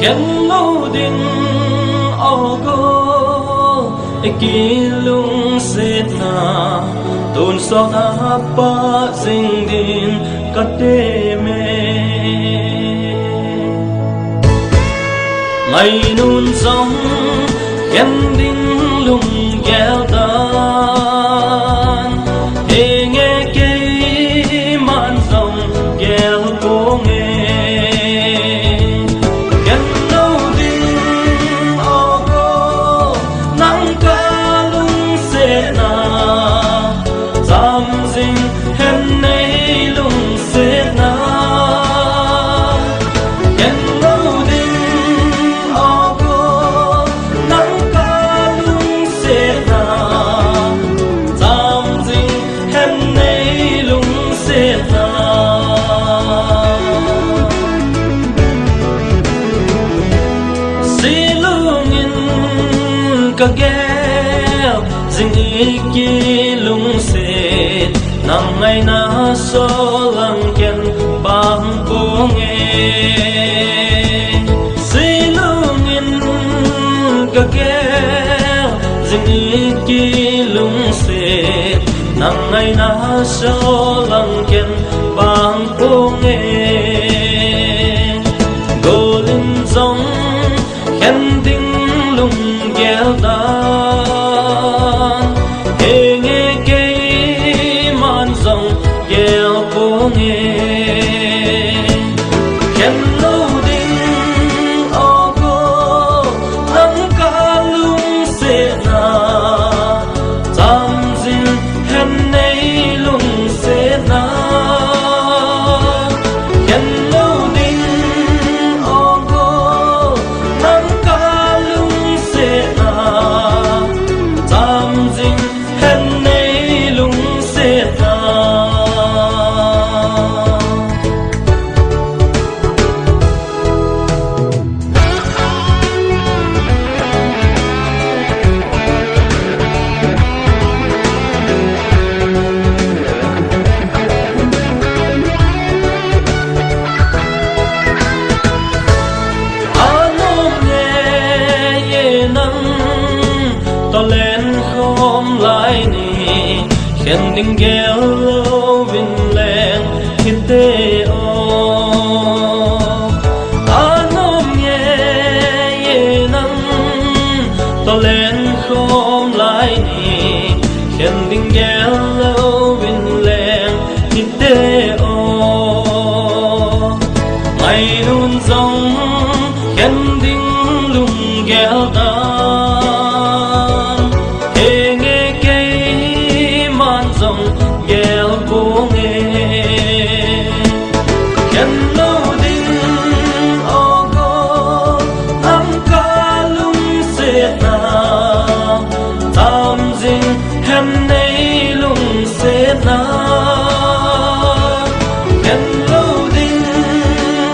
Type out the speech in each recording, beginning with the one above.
khen lâu đình ô go kỳ lung sét na tôn so tha pa sing din cắt đê mê ngày nun sóng khen đinh lung kéo tan để nghe cây man rồng kéo cô nghe khen lâu đinh ô go nắng ca lung sét na dám dinh hem nay lung sét na khen lâu đinh ô go nắng ca lung sét na dám dinh hem nay lung sét na si lung in ka gheo dinh iki lung sét nang ngày na so lang ken bang cô nghe si lung in ka gheo dinh iki lung sét nang ngày na so lang ken bang cô nghe golin dòng khen tinh lung gheo tan hê nghe cây man rồng gheo cô nghe khen lâu đinh ô go nắng ca lung sét na dám dinh hem nay lung sét na khen lâu đinh ô go nắng ca lung sét na dám dinh hem nay lung sét na to lên không lại nì khen đinh gheo lâu vinh lên khi tê ô nôm nghe ye nắng to lên không lại nì khen đinh gheo lâu vinh lên khi tê ô ngày nun dòng khen đinh lung gheo ta gheo cô nghe khen lâu đinh ô go nắng ca lung sét na dám dinh hem nay lung sét na khen lâu đinh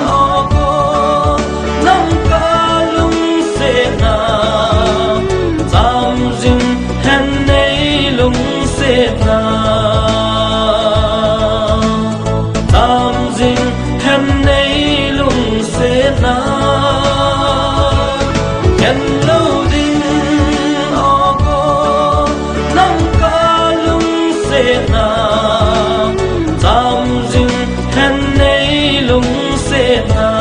ô go nắng ca lung sét na dám dinh hem nay lung sét na dám dinh hem nay lung sét na khen lâu đinh ô go nắng ca lung sét na dám dinh hem nay lung sét na